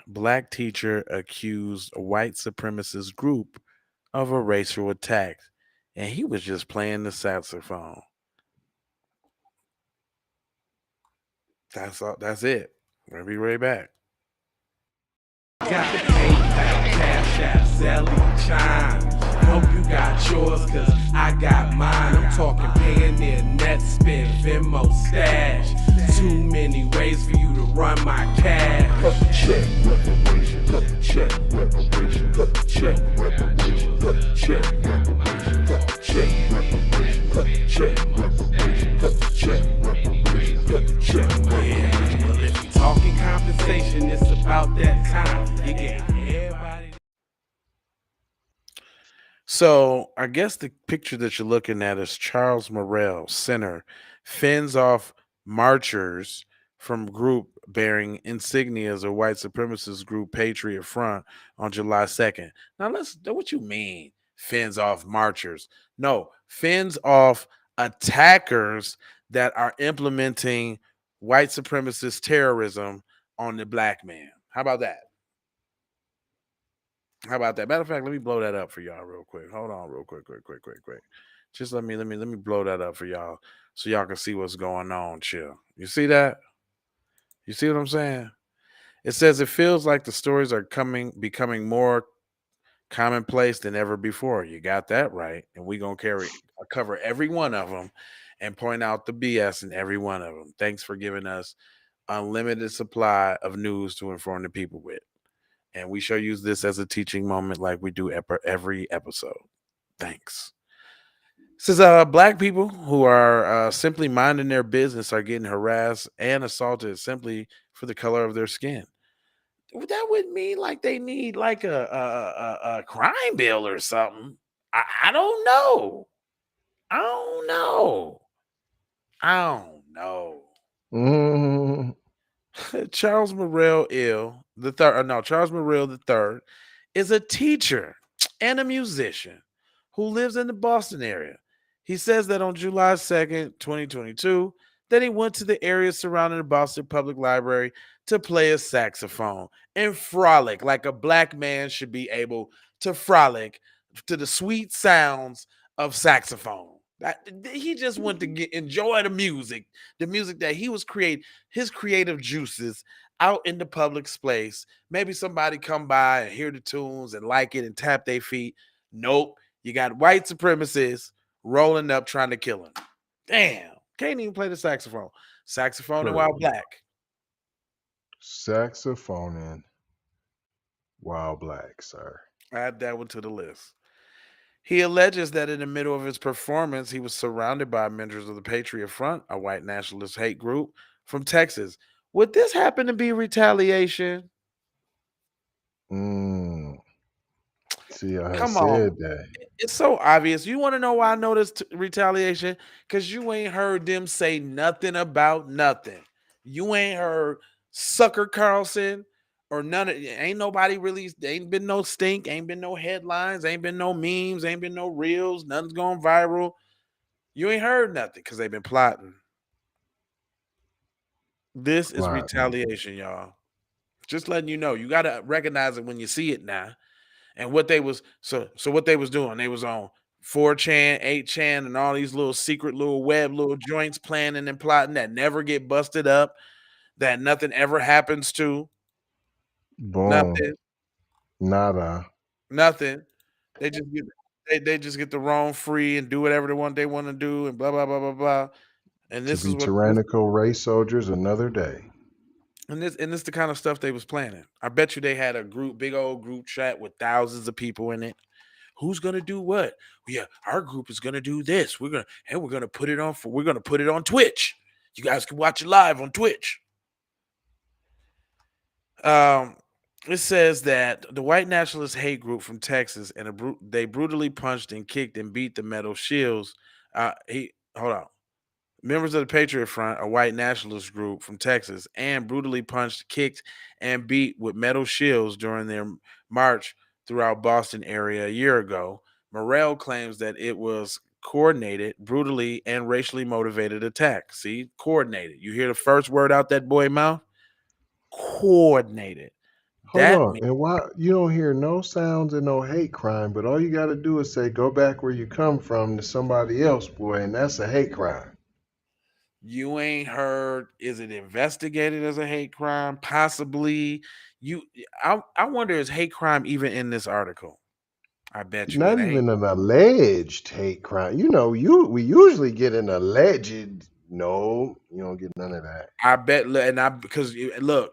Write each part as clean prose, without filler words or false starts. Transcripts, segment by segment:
black teacher accused a white supremacist group of a racial attack, and he was just playing the saxophone. That's all. That's it. We'll be right back. Got PayPal, Cash App, Zelle, Chime. I hope you got yours, cause I got mine. I'm talking Payoneer, Netspend, Venmo, Stash. Too many ways for you to run my cash. Check reparations, check reparations, check reparations, check reparations, check reparations, check reparations, check reparations, check reparations. Well, if you talking compensation, it's about that time. You get everybody. So I guess the picture that you're looking at is Charles Murrell, center, fends off marchers from group bearing insignias of white supremacist group Patriot Front on July 2nd. Now let's what you mean fends off marchers? No, fends off attackers that are implementing white supremacist terrorism on the black man. How about that? How about that? Matter of fact, let me blow that up for y'all real quick. Hold on, real quick. Just let me blow that up for y'all so y'all can see what's going on. Chill. You see that? You see what I'm saying? It says it feels like the stories are becoming more commonplace than ever before. You got that right, and we gonna cover every one of them and point out the BS in every one of them. Thanks for giving us unlimited supply of news to inform the people with. And we shall use this as a teaching moment like we do every episode. Thanks. Says black people who are simply minding their business are getting harassed and assaulted simply for the color of their skin. That would mean like they need like a crime bill or something. I don't know. I don't know. I don't know. Mm, Charles Murrell Ill the third. No, Charles Murrell the third is a teacher and a musician who lives in the Boston area. He says that on July 2nd, 2022, that he went to the area surrounding the Boston Public Library to play a saxophone and frolic like a black man should be able to frolic to the sweet sounds of saxophone. He just went to enjoy the music that he was create his creative juices out in the public space. Maybe somebody come by and hear the tunes and like it and tap their feet. Nope. You got white supremacists rolling up trying to kill him. Damn. Can't even play the saxophone. Saxophone and while true. black. Saxophoning while black, sir. Add that one to the list. He alleges that in the middle of his performance, he was surrounded by members of the Patriot Front, a white nationalist hate group from Texas. Would this happen to be retaliation? Mm. See, I had Come on. said that. It's so obvious. You want to know why I know this retaliation? Because you ain't heard them say nothing about nothing. You ain't heard Sucker Carlson or none of ain't nobody really ain't been no stink, ain't been no headlines, ain't been no memes, ain't been no reels, nothing's going viral. You ain't heard nothing because they've been plotting. This is Plotting. retaliation, y'all. Just letting you know. You gotta recognize it when you see it now. And what they was so what they was doing, they was on 4chan, 8chan, and all these little secret little web little joints planning and plotting that never get busted up, that nothing ever happens to. Boom. Nothing, Nada. nothing. They just get they just get the wrong free and do whatever they want to do and blah blah blah blah blah. And To this be is what this tyrannical race soldiers another day. and this the kind of stuff they was planning. I bet you they had a big old group chat with thousands of people in it. Who's gonna do what? Yeah, our group is gonna do this. We're gonna put it on Twitch. You guys can watch it live on Twitch. Um, it says that the white nationalist hate group from Texas and they brutally punched and kicked and beat the metal shields. He hold on. Members of the Patriot Front, a white nationalist group from Texas, and brutally punched, kicked, and beat with metal shields during their march throughout Boston area a year ago. Morrell claims that it was coordinated, brutally, and racially motivated attack. See, coordinated. You hear the first word out that boy mouth? Coordinated. Hold That on. And why you don't hear no sounds and no hate crime, but all you got to do is say, go back where you come from to somebody else, boy, and that's a hate crime. you ain't heard, is it investigated as a hate crime? Possibly. You I wonder, is hate crime even in this article? I bet you Not it ain't. even an alleged hate crime. We usually get an alleged. No, you don't get none of that. I bet, and I because look,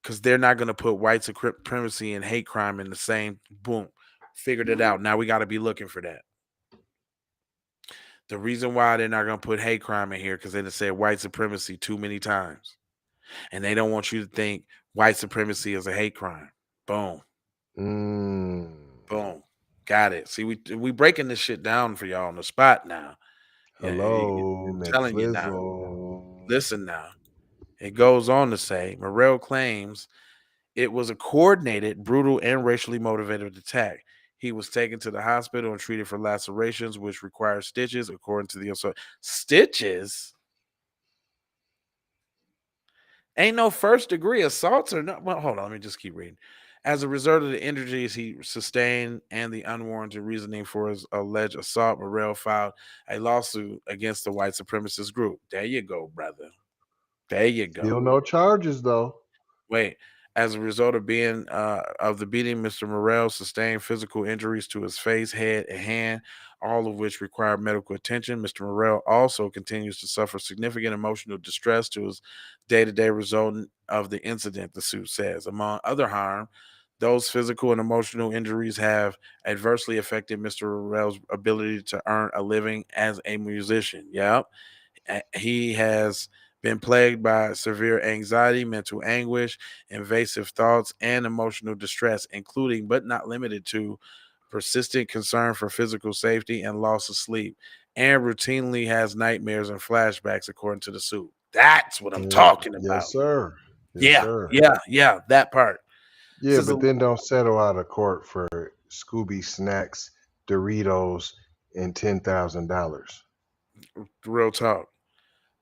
because they're not going to put white supremacy and hate crime in the same. Boom, figured it out. Now we got to be looking for that. The reason why they're not going to put hate crime in here because they done said white supremacy too many times, and they don't want you to think white supremacy is a hate crime. Boom, Mm. boom, got it. See, we breaking this shit down for y'all on the spot now. Yeah, Hello, I'm telling you now. McFlizzle. Listen now. It goes on to say Murrell claims it was a coordinated, brutal, and racially motivated attack. He was taken to the hospital and treated for lacerations, which required stitches, according to the assault. Stitches? Ain't no first degree assaults or no. Well, hold on, let me just keep reading. As a result of the injuries he sustained and the unwarranted reasoning for his alleged assault, Murrell filed a lawsuit against the white supremacist group. There you go, brother. There you Still go. no charges though. Wait, as a result of the beating, Mr. Murrell sustained physical injuries to his face, head, and hand, all of which required medical attention. Mr. Murrell also continues to suffer significant emotional distress to his day-to-day resultant of the incident, the suit says. Among other harm, those physical and emotional injuries have adversely affected Mr. Murrell's ability to earn a living as a musician. Yep. He has been plagued by severe anxiety, mental anguish, invasive thoughts, and emotional distress, including but not limited to persistent concern for physical safety and loss of sleep, and routinely has nightmares and flashbacks, according to the suit. That's what I'm talking Yes, about. sir. Yes, Yeah, sir. yeah, that part. Yeah, Says but then don't settle out of court for Scooby snacks, Doritos, and $10,000. real talk.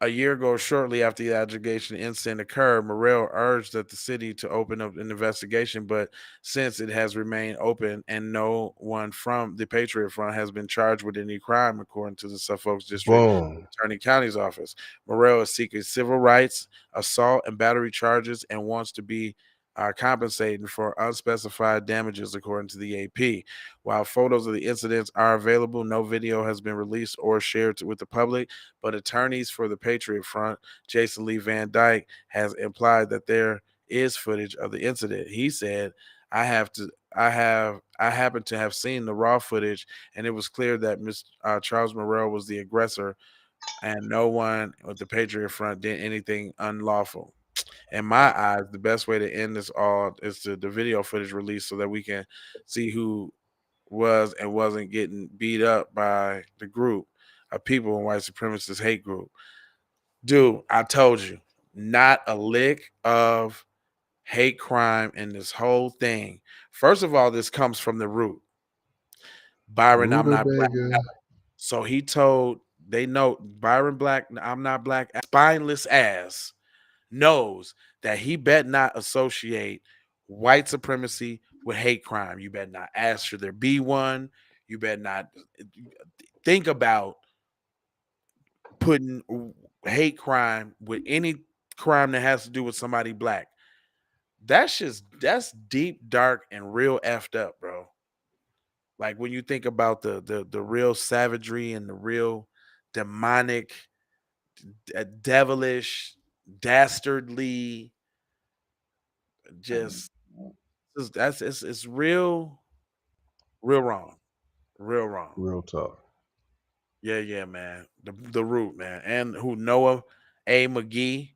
A year ago, shortly after the allegation incident occurred, Murrell urged that the city to open up an investigation, but since it has remained open and no one from the Patriot Front has been charged with any crime, according to the Suffolk District Boom. Attorney County's office, Murrell is seeking civil rights, assault, and battery charges and wants to be compensating for unspecified damages, according to the AP. While photos of the incidents are available, no video has been released or shared with the public, but attorneys for the Patriot Front, Jason Lee Van Dyke, has implied that there is footage of the incident. He said, I happen to have seen the raw footage, and it was clear that Charles Murrell was the aggressor, and no one with the Patriot Front did anything unlawful. In my eyes, the best way to end this all is to the video footage release so that we can see who was and wasn't getting beat up by the group of people in white supremacist hate group. Dude, I told you, not a lick of hate crime in this whole thing. First of all, this comes from the root. Byron, I'm not black. Rutabaga. So he told, they know Byron Black, I'm not black, spineless ass knows that he bet not associate white supremacy with hate crime. You better not ask should there be one. You better not think about putting hate crime with any crime that has to do with somebody black. That's deep, dark, and real effed up, bro. Like when you think about the real savagery and the real demonic, devilish, dastardly, just it's real wrong, real wrong. Real talk. Yeah, man. The root, man, and who Noah A. McGee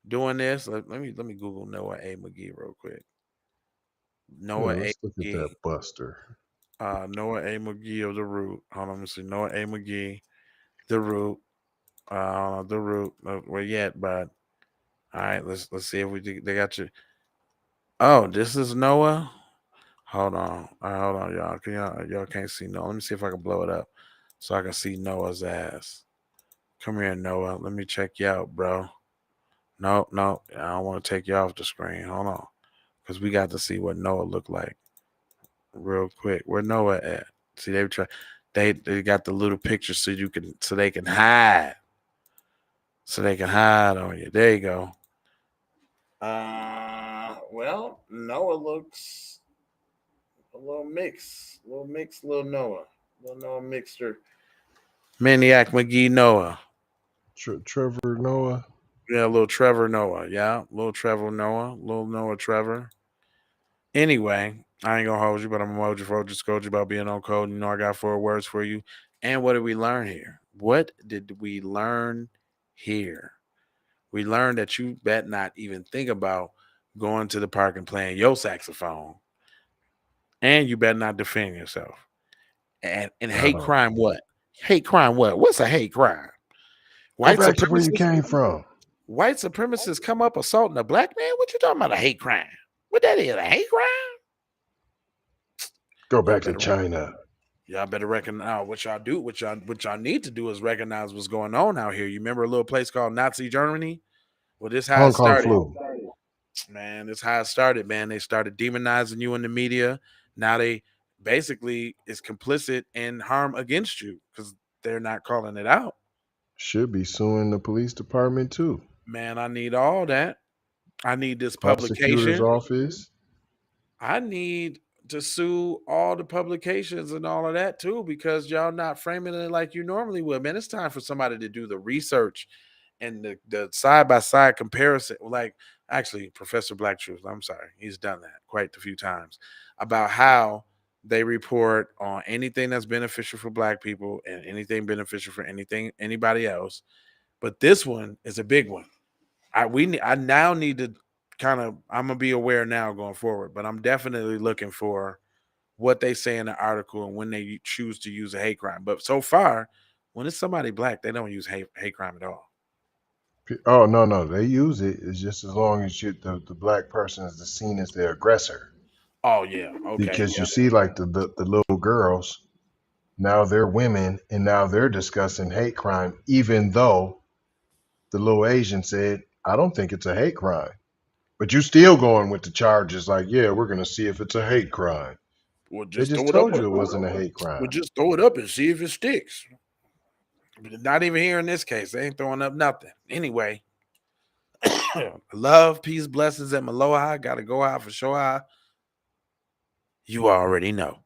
doing this. Let me Google Noah A. McGee real quick. Yeah, Noah A. let's look at that McGee. Buster. Noah A. McGee of the root. Hold on, let me see. Noah A. McGee, the root. The root. Where yet, but all right. Let's see if they got you. Oh, this is Noah. Hold on. Hold on, y'all. Y'all can't see Noah. Let me see if I can blow it up so I can see Noah's ass. Come here, Noah. Let me check you out, bro. No, I don't want to take you off the screen. Hold on. because we got to see what Noah looked like real quick. Where Noah at? See, they got the little picture so they can hide. So they can hide on you. There you go. Well, Noah looks a little mixed. Little Noah. Little Noah mixture. Maniac McGee Noah. Trevor Noah. Yeah, little Trevor Noah. Yeah, little Trevor Noah. Little Noah Trevor. Anyway, I ain't gonna hold you, but I'm gonna hold you for just scold you about being on code. You know, I got 4 words for you. And what did we learn here? What did we learn here? We learned that you bet not even think about going to the park and playing your saxophone. And you better not defend yourself. And hate crime what? Hate crime what? What's a hate crime? Go back to where you came from. White supremacists come up assaulting a black man? What you talking about, a hate crime? What that is, a hate crime? Go back to China. Y'all better recognize what y'all do. What y'all need to do is recognize what's going on out here. You remember a little place called Nazi Germany? Well, this how it started. Flu. Man, this how it started, man. They started demonizing you in the media. Now they basically is complicit in harm against you because they're not calling it out. Should be suing the police department too. Man, I need all that. I need this Prosecutor's publication. office. I need to sue all the publications and all of that too, because y'all not framing it like you normally would. Man, it's time for somebody to do the research and the side-by-side comparison. Like, actually, Professor Black Truth, I'm sorry, he's done that quite a few times, about how they report on anything that's beneficial for black people and anything beneficial for anybody else. But this one is a big one. I now need to I'm gonna be aware now going forward, but I'm definitely looking for what they say in the article and when they choose to use a hate crime. But so far, when it's somebody black, they don't use hate crime at all. Oh no, they use it. It's just as long as the black person is seen as the aggressor. Oh yeah, okay. Because you see, like the little girls, now they're women, and now they're discussing hate crime, even though the little Asian said, "I don't think it's a hate crime," but you still going with the charges. Like, yeah, we're gonna see if it's a hate crime. Well, they just told you it wasn't a hate crime. Well, just throw it up and see if it sticks. But not even here in this case. They ain't throwing up nothing. Anyway, love, peace, blessings, and aloha. Gotta go out for sure. You already know.